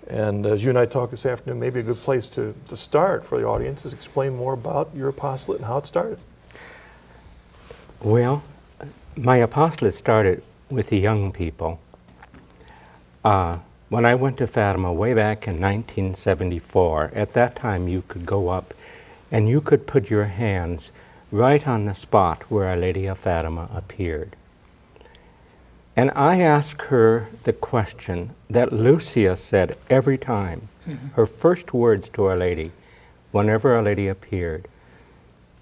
And as you and I talk this afternoon, maybe a good place to start for the audience is explain more about your apostolate and how it started. Well, my apostolate started with the young people. When I went to Fatima way back in 1974, at that time you could go up and you could put your hands right on the spot where Our Lady of Fatima appeared. And I asked her the question that Lucia said every time, her first words to Our Lady, whenever Our Lady appeared,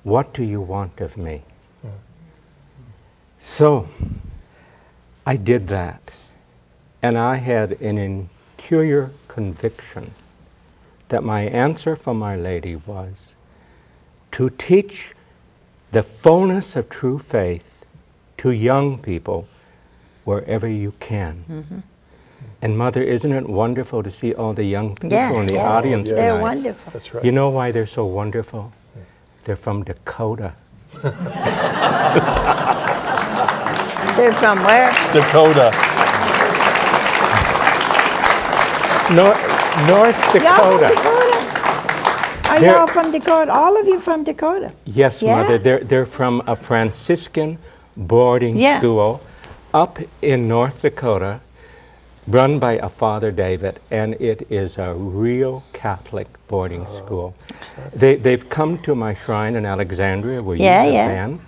"What do you want of me?" So I did that, and I had an interior conviction that my answer from Our Lady was to teach the fullness of true faith to young people wherever you can. And Mother, isn't it wonderful to see all the young people in the audience tonight? They're wonderful. That's right. You know why they're so wonderful? They're from Dakota. They're from where? Dakota. North Y'all Dakota. from Dakota? Are They're- y'all from Dakota? All of you from Dakota? Yes, Yeah. Mother. They're from a Franciscan boarding school up in North Dakota, run by a Father David, and it is a real Catholic boarding school. They've come to my shrine in Alexandria, where you have been,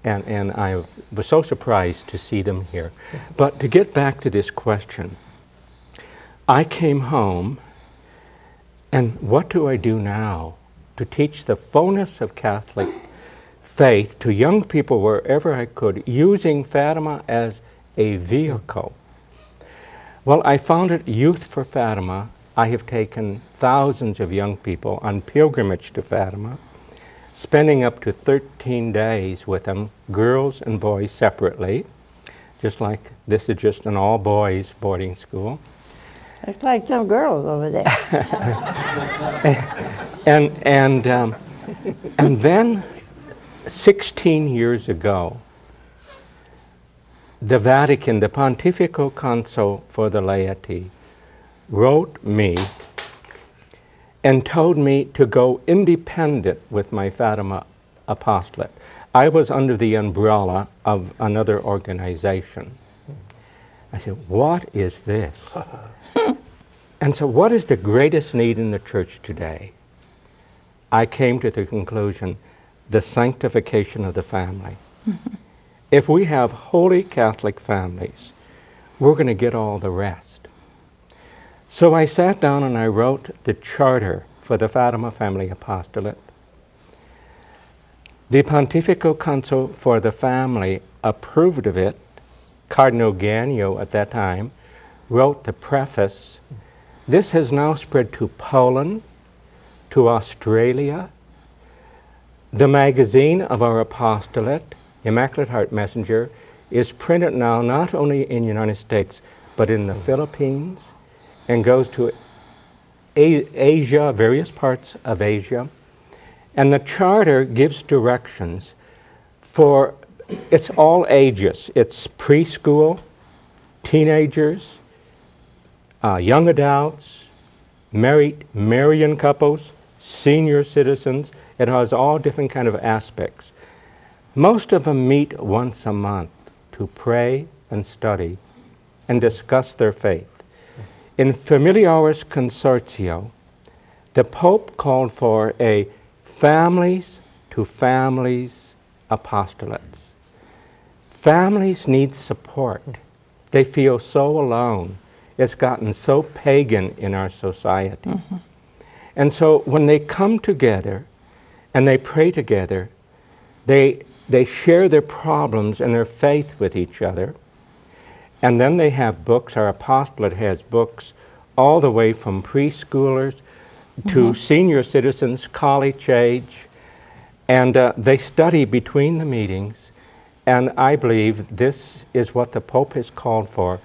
and I was so surprised to see them here. But to get back to this question, I came home, and what do I do now to teach the fullness of Catholic faith to young people wherever I could, using Fatima as a vehicle? Well, I founded Youth for Fatima. I have taken thousands of young people on pilgrimage to Fatima, spending up to 13 days with them, girls and boys separately, just like this is just an all-boys boarding school. Looks like some girls over there. And then 16 years ago, the Vatican, the Pontifical Council for the Laity, wrote me and told me to go independent with my Fatima apostolate. I was under the umbrella of another organization. I said, what is this? And so what is the greatest need in the church today? I came to the conclusion, the sanctification of the family. If we have holy Catholic families, we're going to get all the rest. So I sat down and I wrote the charter for the Fatima Family Apostolate. The Pontifical Council for the Family approved of it. Cardinal Gagno at that time wrote the preface. This has now spread to Poland, to Australia. The magazine of our apostolate, Immaculate Heart Messenger, is printed now not only in the United States, but in the Philippines, and goes to Asia, various parts of Asia. And the charter gives directions for, it's all ages. It's preschool, teenagers, young adults, married couples, senior citizens. It has all different kind of aspects. Most of them meet once a month to pray and study and discuss their faith. In Familiaris Consortio, the Pope called for a families to families apostolates. Families need support. They feel so alone. It's gotten so pagan in our society. And so when they come together and they pray together, they share their problems and their faith with each other. And then they have books. Our apostolate has books all the way from preschoolers to senior citizens, college age. And they study between the meetings. And I believe this is what the Pope has called for,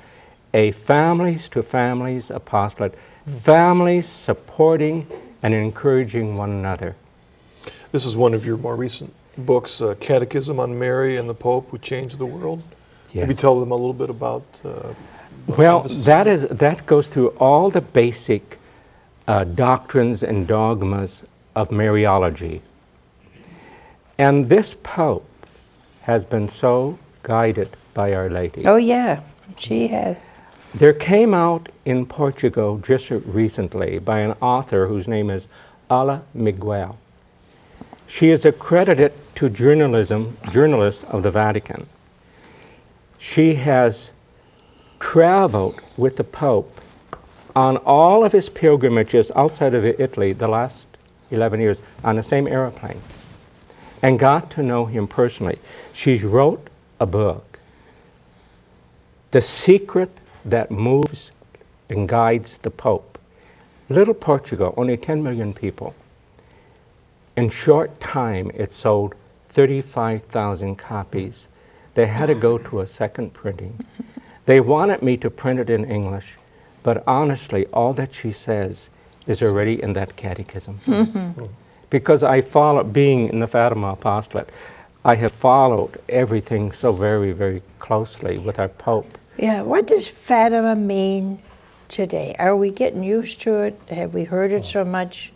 a families to families apostolate, families supporting and encouraging one another. This is one of your more recent books, Catechism on Mary and the Pope Who Changed the World. Yes. Maybe tell them a little bit about. Well, emphasis that goes through all the basic doctrines and dogmas of Mariology. And this Pope has been so guided by Our Lady. Oh, yeah, she had. There came out in Portugal just recently by an author whose name is Ala Miguel. She is accredited to journalists of the Vatican. She has traveled with the Pope on all of his pilgrimages outside of Italy the last 11 years on the same airplane and got to know him personally. She wrote a book, The Secret That Moves and Guides the Pope. Little Portugal, only 10 million people. In short time, it sold 35,000 copies. They had to go to a second printing. They wanted me to print it in English, but honestly, all that she says is already in that catechism. Because I follow, being in the Fatima Apostolate, I have followed everything so very, very closely with our Pope. Yeah, what does Fatima mean today? Are we getting used to it? Have we heard it so much?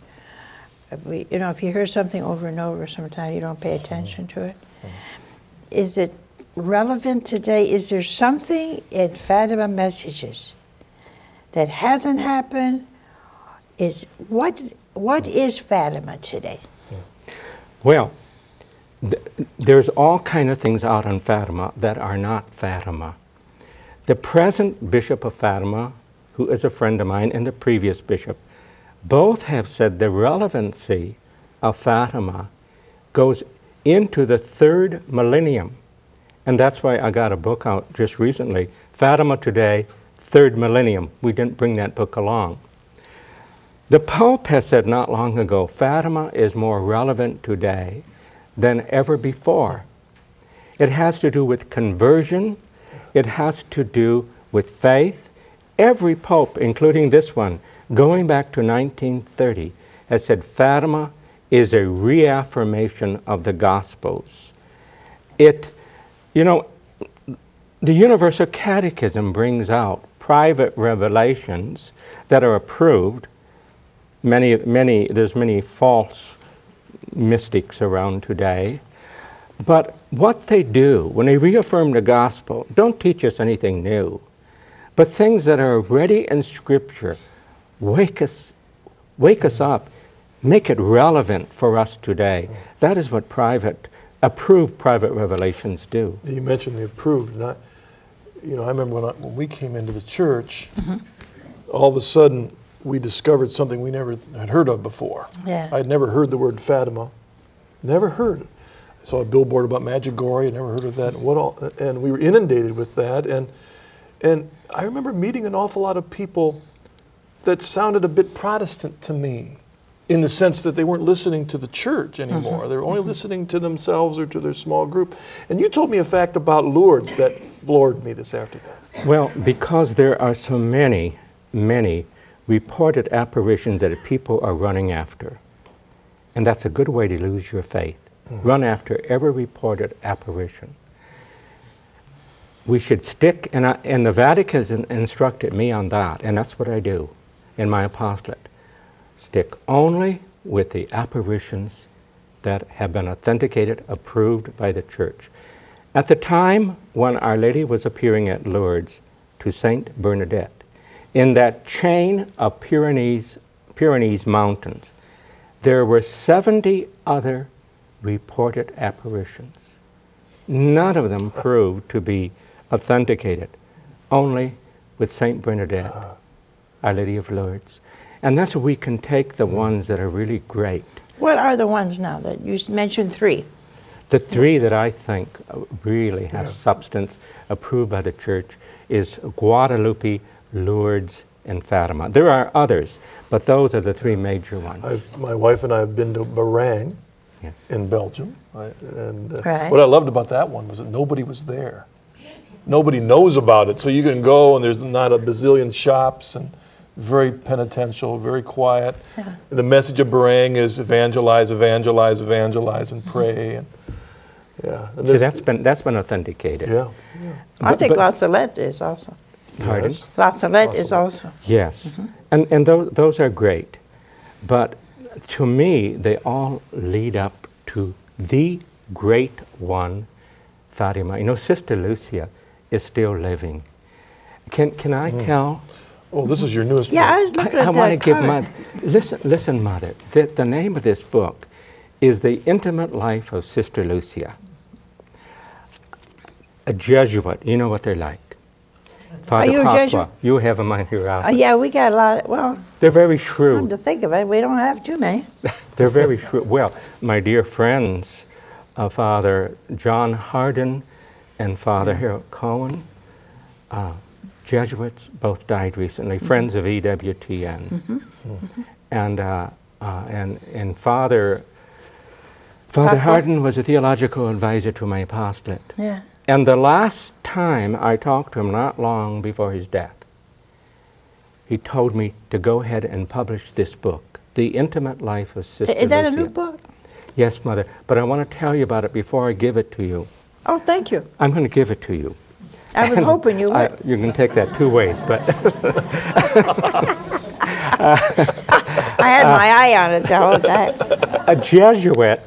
Have we, you know, if you hear something over and over, sometimes you don't pay attention to it. Is it relevant today? Is there something in Fatima messages that hasn't happened? What is Fatima today? Well, there's all kind of things out on Fatima that are not Fatima. The present Bishop of Fatima, who is a friend of mine, and the previous bishop, both have said the relevancy of Fatima goes into the third millennium. And that's why I got a book out just recently, Fatima Today, Third Millennium. We didn't bring that book along. The Pope has said not long ago, Fatima is more relevant today than ever before. It has to do with conversion. It has to do with faith. Every Pope, including this one, going back to 1930, has said Fatima is a reaffirmation of the Gospels. You know, the Universal Catechism brings out private revelations that are approved. There's many false mystics around today. But what they do, when they reaffirm the Gospel, don't teach us anything new, but things that are already in Scripture, wake us up, make it relevant for us today. That is what approved private revelations do. You mentioned the approved, and I remember when we came into the church, all of a sudden we discovered something we never had heard of before. Yeah. I'd never heard the word Fatima, never heard it. I saw a billboard about Medjugorje, I'd never heard of that, and we were inundated with that, and I remember meeting an awful lot of people that sounded a bit Protestant to me, in the sense that they weren't listening to the church anymore. They were only listening to themselves or to their small group. And you told me a fact about Lourdes that floored me this afternoon. Well, because there are so many reported apparitions that people are running after. And that's a good way to lose your faith. Run after every reported apparition. We should stick, and the Vatican has instructed me on that, and that's what I do in my apostolate. Stick only with the apparitions that have been authenticated, approved by the Church. At the time when Our Lady was appearing at Lourdes to Saint Bernadette, in that chain of Pyrenees mountains, there were 70 other reported apparitions. None of them proved to be authenticated, only with Saint Bernadette, Our Lady of Lourdes. And that's where we can take the ones that are really great. What are the ones now that you mentioned? 3? The 3 that I think really have substance approved by the Church is Guadalupe, Lourdes, and Fatima. There are others, but those are the 3 major ones. My wife and I have been to Bahrain in Belgium. Right. What I loved about that one was that nobody was there. Nobody knows about it. So you can go and there's not a bazillion shops, and very penitential, very quiet. Yeah. And the message of Bahrain is evangelize, evangelize, evangelize, and pray. Yeah. And So there's- that's been authenticated. yeah. I think but- La Salette is also. Pardon? Yes. La Salette is Salette. also. Yes, and those are great, but to me they all lead up to the great one, Fatima. You know, Sister Lucia is still living. Can I tell? Oh, this is your newest Yeah, I book. was looking at I that want to give cover. listen, Mother. The name of this book is The Intimate Life of Sister Lucia. A Jesuit, you know what they're like. Father you a Papa, Jesuit? you have them on your office. Yeah, we got a lot. Well, They're very come shrewd. to think of it, we don't have too many. They're very shrewd. Well, my dear friends, Father John Hardin and Father Harold Cohen, Jesuits, both died recently, friends of EWTN. And Father Papa? Hardin was a theological advisor to my apostolate. Yeah. And the last time I talked to him, not long before his death, he told me to go ahead and publish this book, The Intimate Life of Sister Is that a new Lucia. book? Yes, Mother, but I want to tell you about it before I give it to you. Oh, thank you. I'm going to give it to you. I was hoping you would. You can take that two ways, but I had my eye on it the whole time. a Jesuit,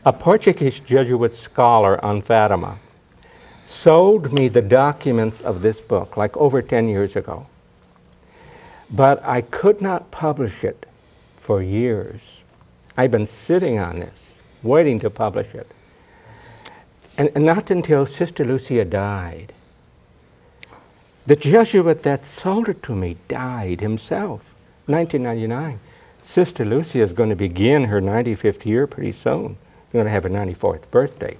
a Portuguese Jesuit scholar on Fatima, sold me the documents of this book like over 10 years ago. But I could not publish it for years. I've been sitting on this, waiting to publish it. And not until Sister Lucia died. The Jesuit that sold it to me died himself, 1999. Sister Lucia is going to begin her 95th year pretty soon. She's going to have her 94th birthday.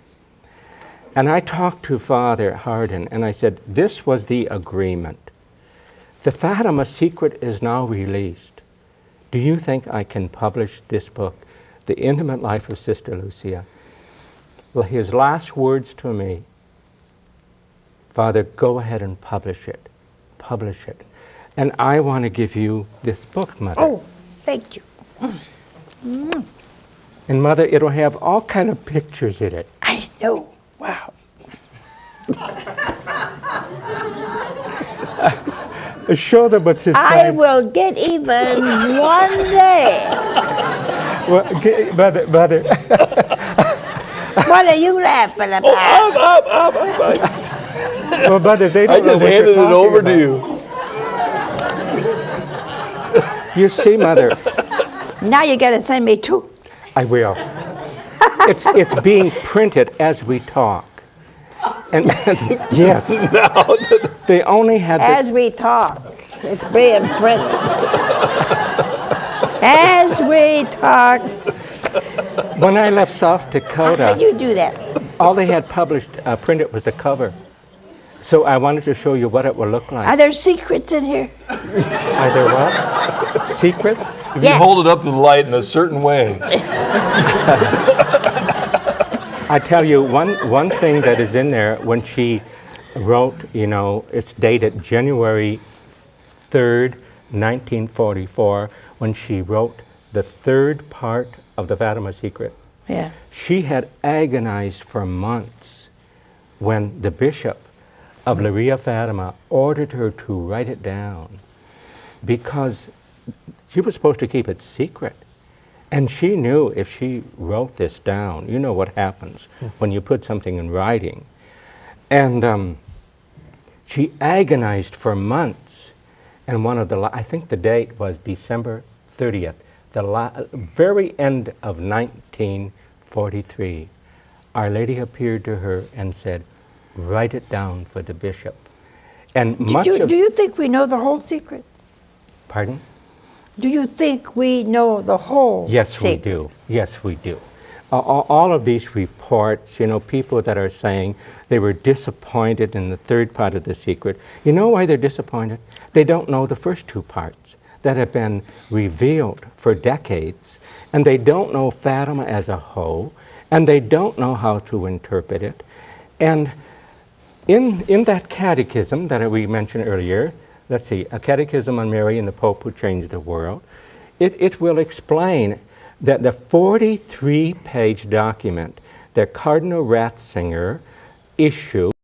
And I talked to Father Hardin, and I said, this was the agreement. The Fatima Secret is now released. Do you think I can publish this book, The Intimate Life of Sister Lucia? Well, his last words to me, Father, go ahead and publish it. Publish it. And I want to give you this book, Mother. Oh, thank you. And Mother, it'll have all kind of pictures in it. I know. Wow. Show them what's I inside. will get even one day. Well, Mother, What are you laughing about? well, Mother, they don't I just know what handed you're it over talking to about. You see, Mother, Now you got to send me two. I will. It's being printed as we talk. And yes, they only had the, As we talk, it's being printed. As we talk. when I left South How Dakota, could you do that? all they had published, printed was the cover. So I wanted to show you what it would look Are like. there secrets in here? Are there what? Secrets? If Yeah. you hold it up to the light in a certain way. I tell you, one thing that is in there, when she wrote, you know, it's dated January 3rd, 1944, when she wrote the third part of the Fatima Secret. Yeah. She had agonized for months when the bishop of Lucia Fatima ordered her to write it down because she was supposed to keep it secret. And she knew if she wrote this down, you know what happens when you put something in writing. And she agonized for months. And one of the, I think the date was December 30th, the very end of 1943. Our Lady appeared to her and said, write it down for the bishop. And much of, Do you think we know the whole secret? pardon? Do you think we know the whole Yes, secret? we do. Yes, we do. All of these reports, you know, people that are saying they were disappointed in the third part of the secret. You know why they're disappointed? They don't know the first two parts that have been revealed for decades, and they don't know Fatima as a whole, and they don't know how to interpret it. And in that catechism that we mentioned earlier, let's see, a Catechism on Mary and the Pope Who Changed the World, it will explain that the 43-page document that Cardinal Ratzinger issued